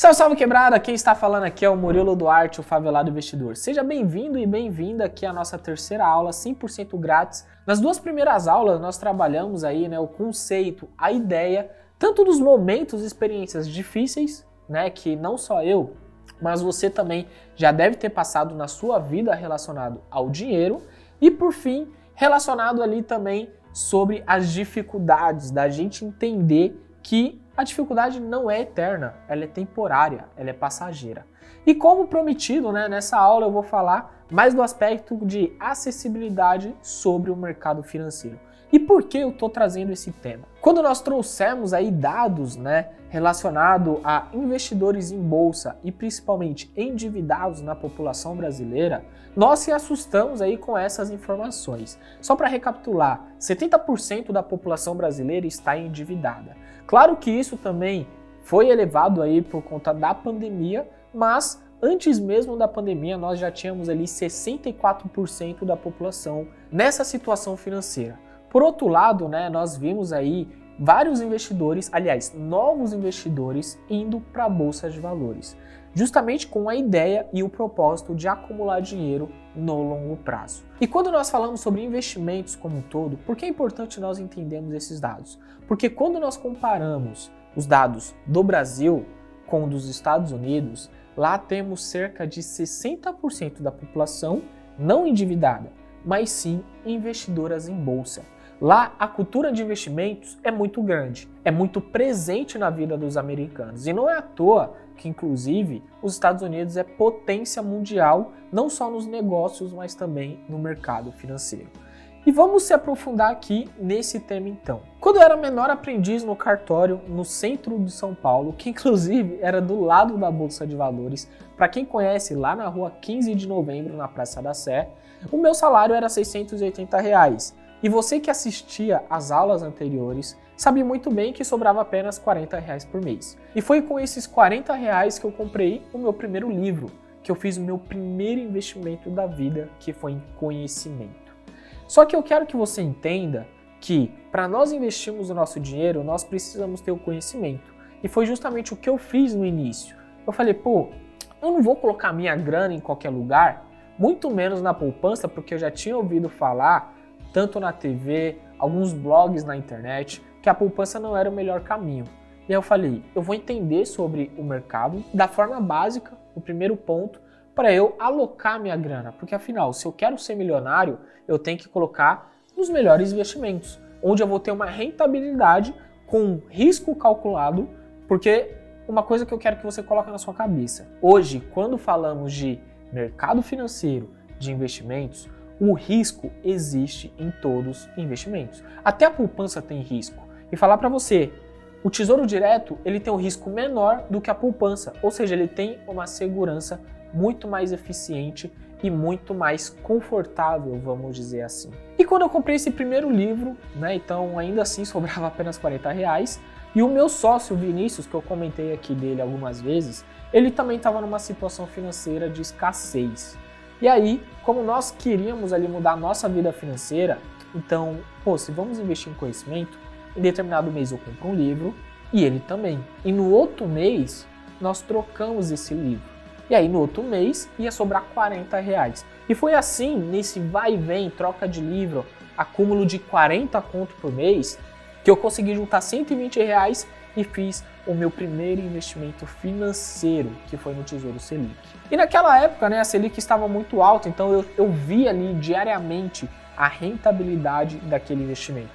Salve, salve quebrada! Quem está falando aqui é o Murilo Duarte, o Favelado Investidor. Seja bem-vindo e bem-vinda aqui à nossa terceira aula 100% grátis. Nas duas primeiras aulas nós trabalhamos aí, o conceito, a ideia, tanto dos momentos e experiências difíceis, que não só eu, mas você também já deve ter passado na sua vida relacionado ao dinheiro e, por fim, relacionado ali também sobre as dificuldades da gente entender que a dificuldade não é eterna, ela é temporária, ela é passageira. E como prometido, nessa aula eu vou falar mais do aspecto de acessibilidade sobre o mercado financeiro. E por que eu estou trazendo esse tema? Quando nós trouxemos aí dados relacionados a investidores em bolsa e principalmente endividados na população brasileira, nós se assustamos aí com essas informações. Só para recapitular, 70% da população brasileira está endividada. Claro que isso também foi elevado aí por conta da pandemia, mas antes mesmo da pandemia nós já tínhamos ali 64% da população nessa situação financeira. Por outro lado, nós vimos aí vários investidores, aliás, novos investidores indo para a bolsa de valores, justamente com a ideia e o propósito de acumular dinheiro no longo prazo. E quando nós falamos sobre investimentos como um todo, por que é importante nós entendermos esses dados? Porque quando nós comparamos os dados do Brasil com os dos Estados Unidos, lá temos cerca de 60% da população não endividada, mas sim investidoras em bolsa. Lá, a cultura de investimentos é muito grande, é muito presente na vida dos americanos. E não é à toa que, inclusive, os Estados Unidos é potência mundial, não só nos negócios, mas também no mercado financeiro. E vamos se aprofundar aqui nesse tema então. Quando eu era menor aprendiz no cartório, no centro de São Paulo, que inclusive era do lado da Bolsa de Valores, para quem conhece, lá na rua 15 de novembro, na Praça da Sé, o meu salário era R$680. E você que assistia às aulas anteriores sabe muito bem que sobrava apenas R$40 por mês. E foi com esses R$40 que eu comprei o meu primeiro livro, que eu fiz o meu primeiro investimento da vida, que foi em conhecimento. Só que eu quero que você entenda que para nós investirmos o nosso dinheiro, nós precisamos ter o conhecimento. E foi justamente o que eu fiz no início. Eu falei, eu não vou colocar minha grana em qualquer lugar, muito menos na poupança, porque eu já tinha ouvido falar tanto na TV, alguns blogs na internet, que a poupança não era o melhor caminho. E aí eu falei, eu vou entender sobre o mercado da forma básica, o primeiro ponto, para eu alocar minha grana. Porque afinal, se eu quero ser milionário, eu tenho que colocar nos melhores investimentos, onde eu vou ter uma rentabilidade com risco calculado, porque uma coisa que eu quero que você coloque na sua cabeça. Hoje, quando falamos de mercado financeiro, de investimentos, o risco existe em todos os investimentos. Até a poupança tem risco. E falar para você, o Tesouro Direto ele tem um risco menor do que a poupança, ou seja, ele tem uma segurança muito mais eficiente e muito mais confortável, vamos dizer assim. E quando eu comprei esse primeiro livro, então ainda assim sobrava apenas R$40, e o meu sócio Vinícius, que eu comentei aqui dele algumas vezes, ele também estava numa situação financeira de escassez. E aí, como nós queríamos ali mudar a nossa vida financeira, então, se vamos investir em conhecimento, em determinado mês eu compro um livro e ele também. E no outro mês, nós trocamos esse livro. E aí, no outro mês, ia sobrar R$40. E foi assim, nesse vai e vem, troca de livro, acúmulo de 40 conto por mês, que eu consegui juntar R$120 e fiz o meu primeiro investimento financeiro, que foi no Tesouro Selic. E naquela época, a Selic estava muito alta, então eu via ali diariamente a rentabilidade daquele investimento.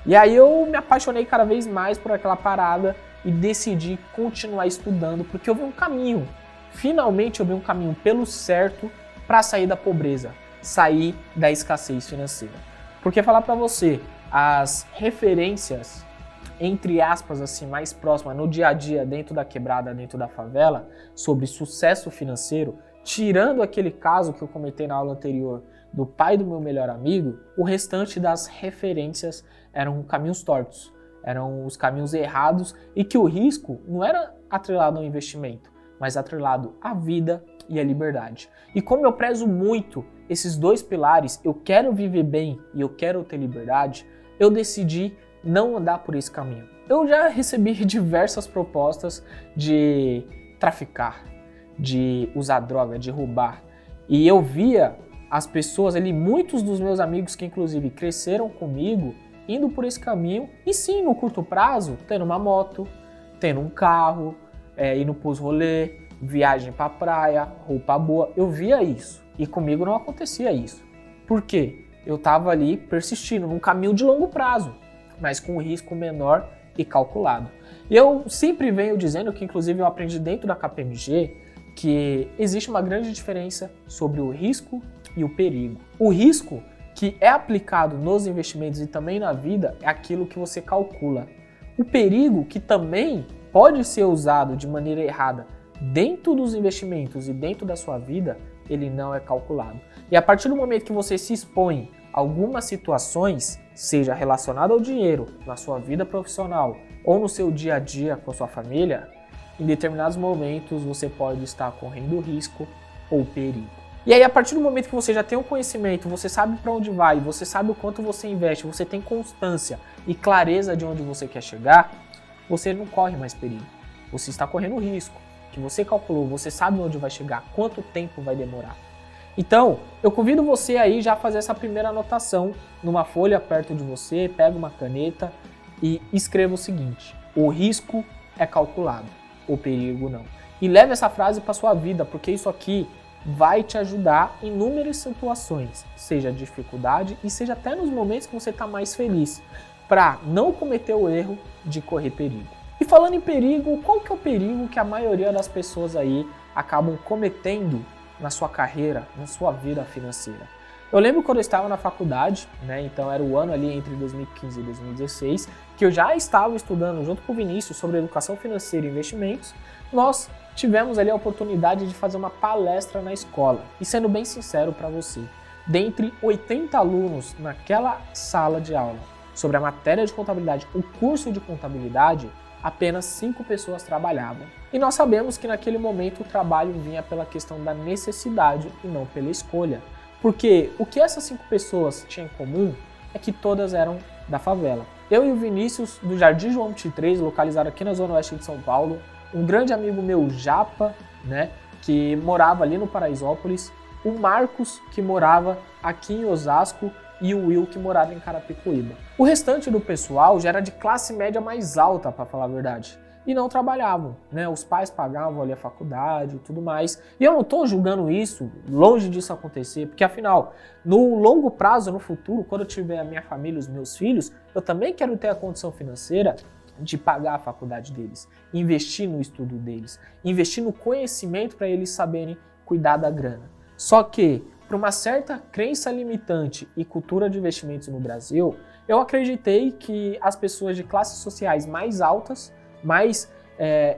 E aí eu me apaixonei cada vez mais por aquela parada e decidi continuar estudando, porque eu vi um caminho. Finalmente eu vi um caminho pelo certo para sair da pobreza, sair da escassez financeira. Porque falar para você, as referências entre aspas, assim, mais próxima no dia a dia, dentro da quebrada, dentro da favela, sobre sucesso financeiro, tirando aquele caso que eu comentei na aula anterior do pai do meu melhor amigo, o restante das referências eram caminhos tortos, eram os caminhos errados e que o risco não era atrelado ao investimento, mas atrelado à vida e à liberdade. E como eu prezo muito esses dois pilares, eu quero viver bem e eu quero ter liberdade, eu decidi não andar por esse caminho. Eu já recebi diversas propostas de traficar, de usar droga, de roubar. E eu via as pessoas ali, muitos dos meus amigos que inclusive cresceram comigo, indo por esse caminho, e sim, no curto prazo, tendo uma moto, tendo um carro, indo pros rolê, viagem pra praia, roupa boa. Eu via isso, e comigo não acontecia isso. Por quê? Eu tava ali persistindo num caminho de longo prazo, mas com um risco menor e calculado. E eu sempre venho dizendo que, inclusive, eu aprendi dentro da KPMG, que existe uma grande diferença sobre o risco e o perigo. O risco que é aplicado nos investimentos e também na vida é aquilo que você calcula. O perigo, que também pode ser usado de maneira errada dentro dos investimentos e dentro da sua vida, ele não é calculado. E a partir do momento que você se expõe a algumas situações, seja relacionado ao dinheiro, na sua vida profissional ou no seu dia a dia com a sua família, em determinados momentos você pode estar correndo risco ou perigo. E aí, a partir do momento que você já tem um conhecimento, você sabe para onde vai, você sabe o quanto você investe, você tem constância e clareza de onde você quer chegar, você não corre mais perigo. Você está correndo risco, que você calculou, você sabe onde vai chegar, quanto tempo vai demorar. Então, eu convido você aí já a fazer essa primeira anotação numa folha perto de você, pega uma caneta e escreva o seguinte: o risco é calculado, o perigo não. E leve essa frase para sua vida, porque isso aqui vai te ajudar em inúmeras situações, seja dificuldade e seja até nos momentos que você está mais feliz, para não cometer o erro de correr perigo. E falando em perigo, qual que é o perigo que a maioria das pessoas aí acabam cometendo na sua carreira, na sua vida financeira? Eu lembro quando eu estava na faculdade, né, então era o ano ali entre 2015 e 2016, que eu já estava estudando junto com o Vinícius sobre educação financeira e investimentos. Nós tivemos ali a oportunidade de fazer uma palestra na escola. E sendo bem sincero para você, dentre 80 alunos naquela sala de aula sobre a matéria de contabilidade, o curso de contabilidade, apenas 5 pessoas trabalhavam. E nós sabemos que naquele momento o trabalho vinha pela questão da necessidade e não pela escolha. Porque o que essas 5 pessoas tinham em comum é que todas eram da favela. Eu e o Vinícius, do Jardim João 23, localizado aqui na Zona Oeste de São Paulo, um grande amigo meu, Japa, né, que morava ali no Paraisópolis, o Marcos, que morava aqui em Osasco, e o Will, que morava em Carapicuíba. O restante do pessoal já era de classe média mais alta, para falar a verdade, e não trabalhavam, né? Os pais pagavam ali a faculdade e tudo mais. E eu não estou julgando isso, longe disso acontecer, porque afinal, no longo prazo, no futuro, quando eu tiver a minha família, os meus filhos, eu também quero ter a condição financeira de pagar a faculdade deles, investir no estudo deles, investir no conhecimento para eles saberem cuidar da grana. Só que, por uma certa crença limitante e cultura de investimentos no Brasil, eu acreditei que as pessoas de classes sociais mais altas, mais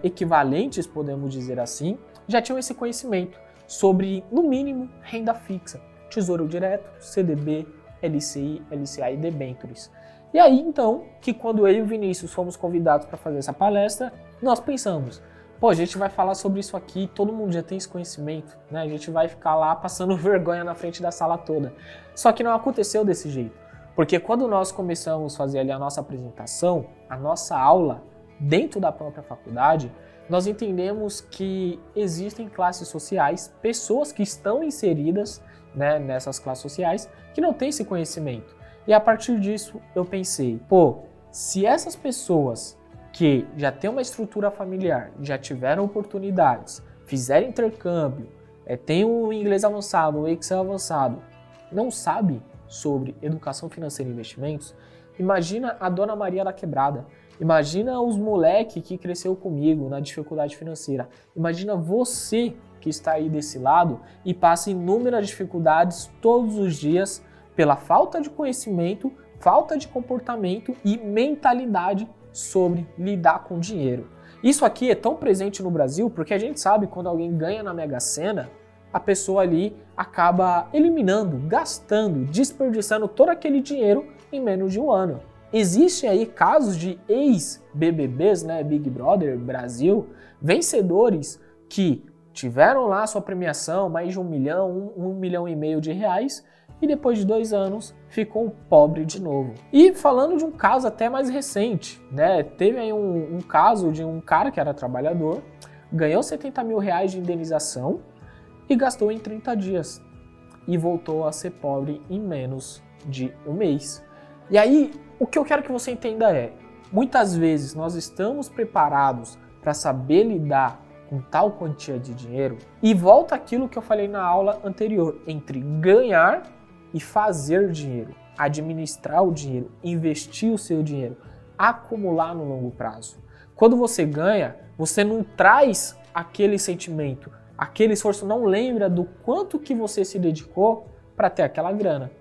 equivalentes, podemos dizer assim, já tinham esse conhecimento sobre, no mínimo, renda fixa, tesouro direto, CDB, LCI, LCA e debêntures. E aí, então, que quando eu e o Vinícius fomos convidados para fazer essa palestra, nós pensamos, pô, a gente vai falar sobre isso aqui, todo mundo já tem esse conhecimento, né? A gente vai ficar lá passando vergonha na frente da sala toda. Só que não aconteceu desse jeito, porque quando nós começamos a fazer ali a nossa apresentação, a nossa aula, dentro da própria faculdade, nós entendemos que existem classes sociais, pessoas que estão inseridas, né, nessas classes sociais, que não têm esse conhecimento. E a partir disso eu pensei, pô, se essas pessoas que já têm uma estrutura familiar, já tiveram oportunidades, fizeram intercâmbio, têm o inglês avançado, o Excel avançado, não sabe sobre educação financeira e investimentos, imagina a Dona Maria da Quebrada, imagina os moleques que cresceu comigo na dificuldade financeira, imagina você que está aí desse lado e passa inúmeras dificuldades todos os dias pela falta de conhecimento, falta de comportamento e mentalidade sobre lidar com dinheiro. Isso aqui é tão presente no Brasil porque a gente sabe quando alguém ganha na Mega Sena, a pessoa ali acaba eliminando, gastando, desperdiçando todo aquele dinheiro em menos de um ano. Existem aí casos de ex-BBBs, né, Big Brother Brasil, vencedores que tiveram lá sua premiação, mais de 1 milhão, 1,5 milhão de reais, e depois de 2 anos ficou pobre de novo. E falando de um caso até mais recente, né? Teve aí um caso de um cara que era trabalhador, ganhou 70 mil reais de indenização e gastou em 30 dias. E voltou a ser pobre em menos de um mês. E aí, o que eu quero que você entenda é, muitas vezes nós estamos preparados para saber lidar com tal quantia de dinheiro e volta aquilo que eu falei na aula anterior, entre ganhar e fazer dinheiro, administrar o dinheiro, investir o seu dinheiro, acumular no longo prazo. Quando você ganha, você não traz aquele sentimento, aquele esforço, não lembra do quanto que você se dedicou para ter aquela grana.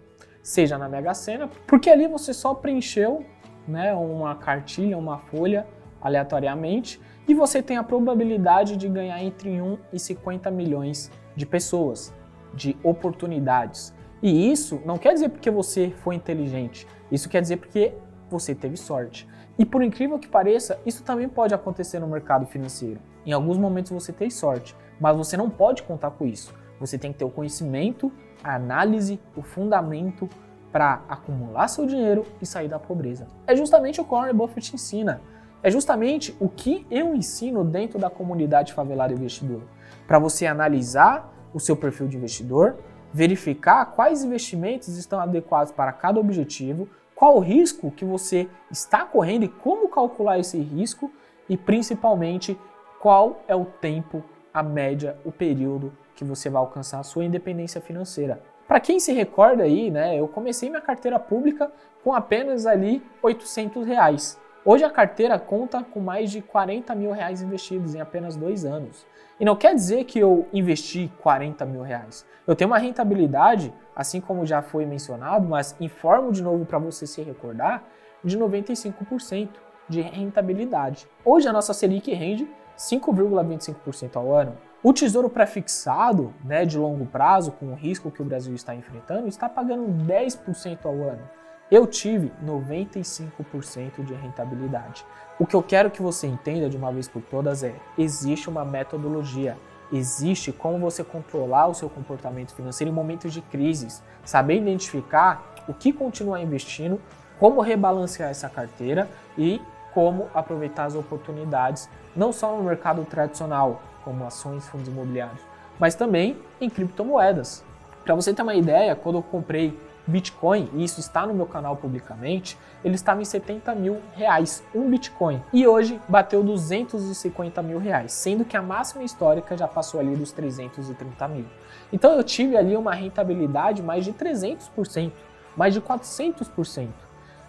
Seja na Mega Sena, porque ali você só preencheu, né, uma cartilha, uma folha aleatoriamente, e você tem a probabilidade de ganhar entre 1 e 50 milhões de pessoas, de oportunidades. E isso não quer dizer porque você foi inteligente, isso quer dizer porque você teve sorte. E por incrível que pareça, isso também pode acontecer no mercado financeiro. Em alguns momentos você tem sorte, mas você não pode contar com isso. Você tem que ter o conhecimento, a análise, o fundamento para acumular seu dinheiro e sair da pobreza. É justamente o que o Warren Buffett ensina. É justamente o que eu ensino dentro da comunidade Favelado Investidor. Para você analisar o seu perfil de investidor, verificar quais investimentos estão adequados para cada objetivo, qual o risco que você está correndo e como calcular esse risco e principalmente qual é o tempo, a média, o período que você vai alcançar a sua independência financeira. Para quem se recorda aí, né, eu comecei minha carteira pública com apenas ali R$800. Hoje a carteira conta com mais de 40 mil reais investidos em apenas 2 anos. E não quer dizer que eu investi 40 mil reais. Eu tenho uma rentabilidade, assim como já foi mencionado, mas informo de novo para você se recordar, de 95% de rentabilidade. Hoje a nossa Selic rende 5,25% ao ano. O tesouro pré-fixado, né, de longo prazo, com o risco que o Brasil está enfrentando, está pagando 10% ao ano. Eu tive 95% de rentabilidade. O que eu quero que você entenda de uma vez por todas é, existe uma metodologia, existe como você controlar o seu comportamento financeiro em momentos de crises, saber identificar o que continuar investindo, como rebalancear essa carteira e como aproveitar as oportunidades, não só no mercado tradicional, como ações, fundos imobiliários, mas também em criptomoedas. Para você ter uma ideia, quando eu comprei Bitcoin, e isso está no meu canal publicamente, ele estava em 70 mil reais, um Bitcoin. E hoje bateu 250 mil reais, sendo que a máxima histórica já passou ali dos 330 mil. Então eu tive ali uma rentabilidade mais de 300%, mais de 400%.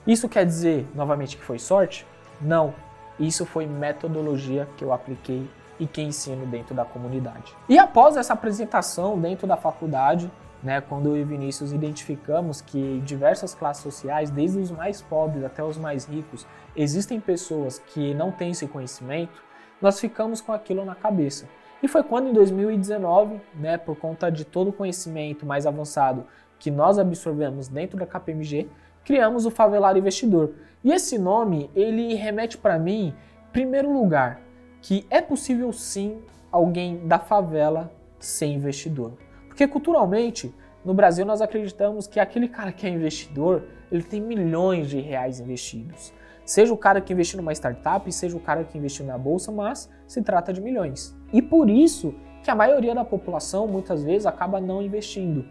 Isso quer dizer, novamente, que foi sorte? Não. Isso foi metodologia que eu apliquei e que ensino dentro da comunidade. E após essa apresentação dentro da faculdade, né, quando eu e Vinícius identificamos que em diversas classes sociais, desde os mais pobres até os mais ricos, existem pessoas que não têm esse conhecimento, nós ficamos com aquilo na cabeça. E foi quando em 2019, né, por conta de todo o conhecimento mais avançado que nós absorvemos dentro da KPMG, criamos o Favelado Investidor. E esse nome, ele remete para mim, em primeiro lugar, que é possível sim alguém da favela ser investidor. Porque culturalmente, no Brasil nós acreditamos que aquele cara que é investidor, ele tem milhões de reais investidos. Seja o cara que investiu numa startup, seja o cara que investiu na bolsa, mas se trata de milhões. E por isso que a maioria da população muitas vezes acaba não investindo.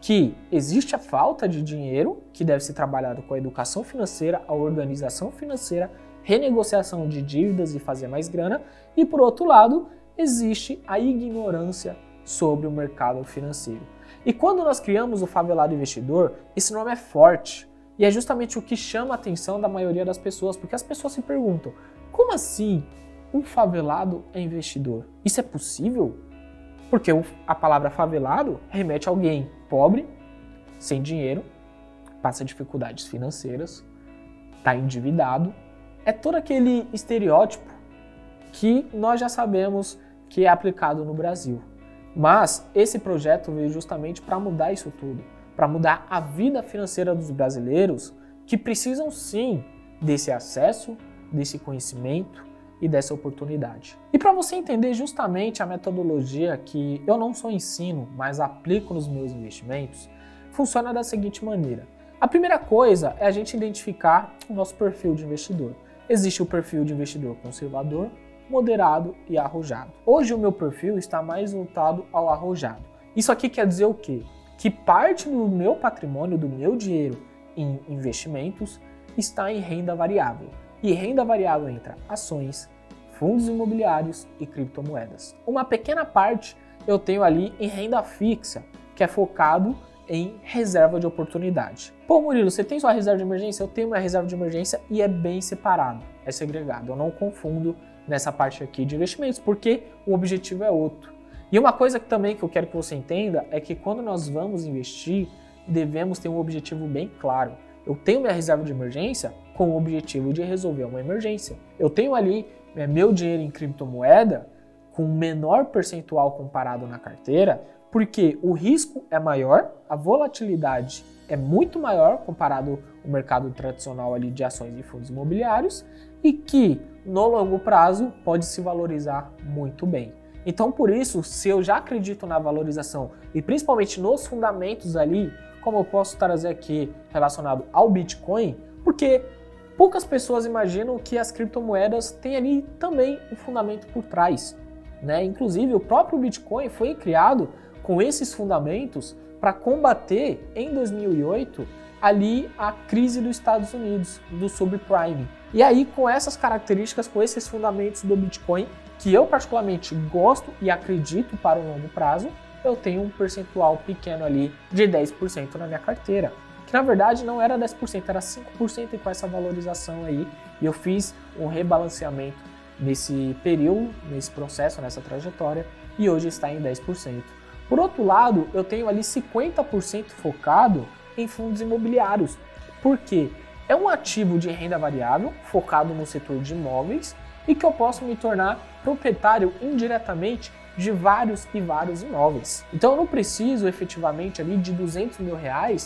Que existe a falta de dinheiro, que deve ser trabalhado com a educação financeira, a organização financeira, renegociação de dívidas e fazer mais grana, e por outro lado, existe a ignorância sobre o mercado financeiro. E quando nós criamos o Favelado Investidor, esse nome é forte, e é justamente o que chama a atenção da maioria das pessoas, porque as pessoas se perguntam, como assim um favelado é investidor? Isso é possível? Porque a palavra favelado remete a alguém pobre, sem dinheiro, passa dificuldades financeiras, está endividado. É todo aquele estereótipo que nós já sabemos que é aplicado no Brasil. Mas esse projeto veio justamente para mudar isso tudo, para mudar a vida financeira dos brasileiros que precisam sim desse acesso, desse conhecimento e dessa oportunidade. E para você entender justamente a metodologia que eu não só ensino, mas aplico nos meus investimentos, funciona da seguinte maneira. A primeira coisa é a gente identificar o nosso perfil de investidor. Existe o perfil de investidor conservador moderado e arrojado. Hoje o meu perfil está mais voltado ao arrojado. Isso aqui quer dizer o quê? Que parte do meu patrimônio, do meu dinheiro em investimentos, está em renda variável. E renda variável entra ações, fundos imobiliários e criptomoedas. Uma pequena parte eu tenho ali em renda fixa, que é focado em reserva de oportunidade. Pô, Murilo, você tem sua reserva de emergência? Eu tenho minha reserva de emergência e é bem separado, é segregado. Eu não confundo nessa parte aqui de investimentos, porque o objetivo é outro. E uma coisa que também que eu quero que você entenda é que quando nós vamos investir, devemos ter um objetivo bem claro. Eu tenho minha reserva de emergência com o objetivo de resolver uma emergência. Eu tenho ali meu dinheiro em criptomoeda com menor percentual comparado na carteira, porque o risco é maior, a volatilidade é muito maior comparado ao mercado tradicional ali de ações e fundos imobiliários e que no longo prazo pode se valorizar muito bem. Então por isso, se eu já acredito na valorização e principalmente nos fundamentos ali, como eu posso trazer aqui relacionado ao Bitcoin, porque poucas pessoas imaginam que as criptomoedas têm ali também um fundamento por trás, né? Inclusive o próprio Bitcoin foi criado com esses fundamentos para combater em 2008 ali a crise dos Estados Unidos, do subprime. E aí com essas características, com esses fundamentos do Bitcoin, que eu particularmente gosto e acredito para o longo prazo, eu tenho um percentual pequeno ali de 10% na minha carteira. Que na verdade não era 10%, era 5% e com essa valorização aí. E eu fiz um rebalanceamento nesse período, nesse processo, nessa trajetória, e hoje está em 10%. Por outro lado, eu tenho ali 50% focado em fundos imobiliários. Por quê? É um ativo de renda variável, focado no setor de imóveis, e que eu posso me tornar proprietário indiretamente de vários e vários imóveis. Então eu não preciso efetivamente ali de R$200 mil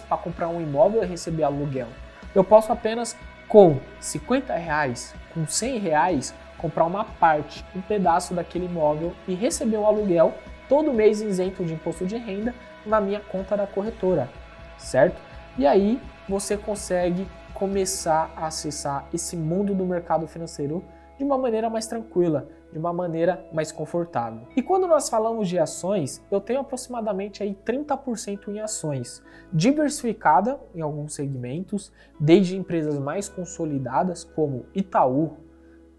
para comprar um imóvel e receber aluguel. Eu posso apenas com R$50, com R$100, comprar uma parte, um pedaço daquele imóvel e receber um aluguel todo mês isento de imposto de renda na minha conta da corretora, certo? E aí você consegue começar a acessar esse mundo do mercado financeiro de uma maneira mais tranquila, de uma maneira mais confortável. E quando nós falamos de ações, eu tenho aproximadamente aí 30% em ações, diversificada em alguns segmentos, desde empresas mais consolidadas como Itaú,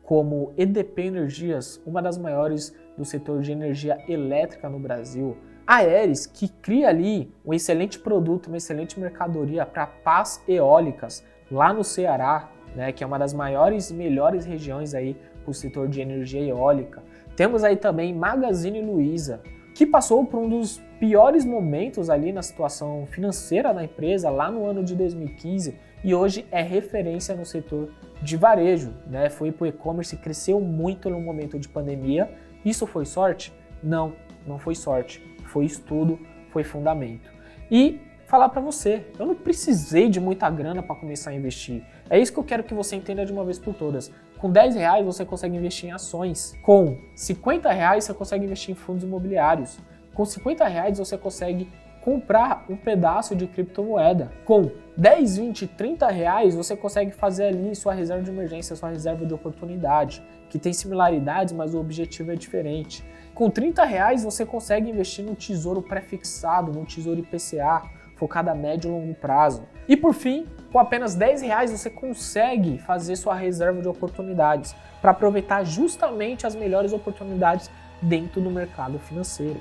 como EDP Energias, uma das maiores do setor de energia elétrica no Brasil, a Aeres, que cria ali um excelente produto, uma excelente mercadoria para pás eólicas lá no Ceará, né, que é uma das maiores e melhores regiões aí para o setor de energia eólica. Temos aí também Magazine Luiza, que passou por um dos piores momentos ali na situação financeira da empresa lá no ano de 2015 e hoje é referência no setor de varejo, né? Foi para o e-commerce e cresceu muito no momento de pandemia. Isso foi sorte? Não, não foi sorte. Foi estudo, foi fundamento. E falar para você, eu não precisei de muita grana para começar a investir. É isso que eu quero que você entenda de uma vez por todas. Com R$10 você consegue investir em ações. Com R$50 você consegue investir em fundos imobiliários. Com R$50 você consegue comprar um pedaço de criptomoeda. Com 10, 20, 30 reais você consegue fazer ali sua reserva de emergência, sua reserva de oportunidade, que tem similaridades, mas o objetivo é diferente. Com R$30 você consegue investir num tesouro pré-fixado, num tesouro IPCA, focado a médio e longo prazo. E por fim, com apenas R$10 você consegue fazer sua reserva de oportunidades para aproveitar justamente as melhores oportunidades dentro do mercado financeiro.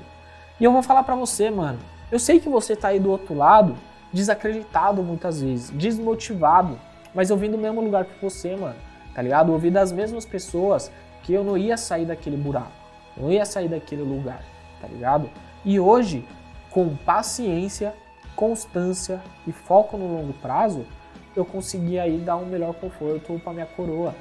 E eu vou falar para você, mano, eu sei que você tá aí do outro lado, desacreditado muitas vezes, desmotivado, mas eu vim do mesmo lugar que você, mano, tá ligado? Eu ouvi das mesmas pessoas que eu não ia sair daquele buraco, eu não ia sair daquele lugar, tá ligado? E hoje, com paciência, constância e foco no longo prazo, eu consegui aí dar um melhor conforto para minha coroa,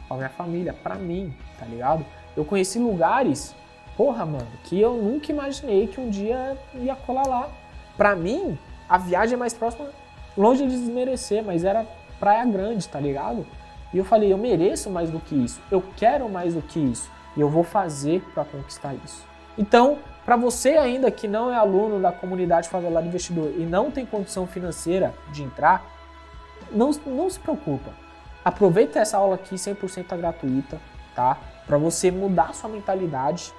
para minha família, para mim, tá ligado? Eu conheci lugares, porra, mano, que eu nunca imaginei que um dia ia colar lá. Para mim, a viagem mais próxima, longe de desmerecer, mas era Praia Grande, tá ligado? E eu falei, eu mereço mais do que isso, eu quero mais do que isso, e eu vou fazer para conquistar isso. Então, para você ainda que não é aluno da comunidade Favelado Investidor e não tem condição financeira de entrar, não se preocupa. Aproveita essa aula aqui 100% gratuita, tá? para você mudar sua mentalidade,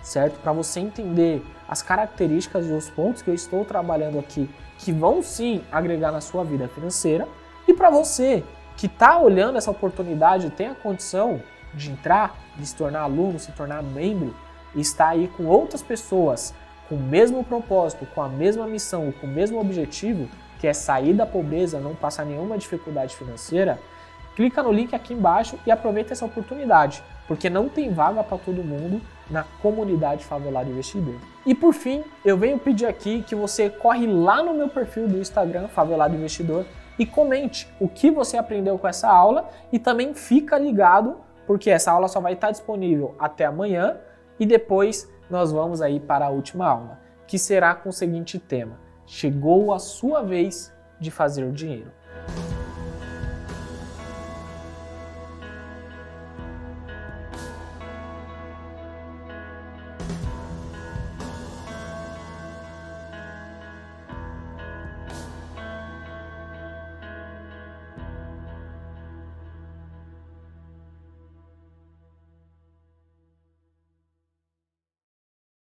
certo? Para você entender as características e os pontos que eu estou trabalhando aqui que vão sim agregar na sua vida financeira, e para você que está olhando essa oportunidade, tem a condição de entrar, de se tornar aluno, se tornar membro, e estar aí com outras pessoas com o mesmo propósito, com a mesma missão, com o mesmo objetivo, que é sair da pobreza, não passar nenhuma dificuldade financeira, clica no link aqui embaixo e aproveita essa oportunidade, porque não tem vaga para todo mundo na comunidade Favelado Investidor. E por fim, eu venho pedir aqui que você corre lá no meu perfil do Instagram, Favelado Investidor, e comente o que você aprendeu com essa aula e também fica ligado, porque essa aula só vai estar disponível até amanhã e depois nós vamos aí para a última aula, que será com o seguinte tema: chegou a sua vez de fazer o dinheiro.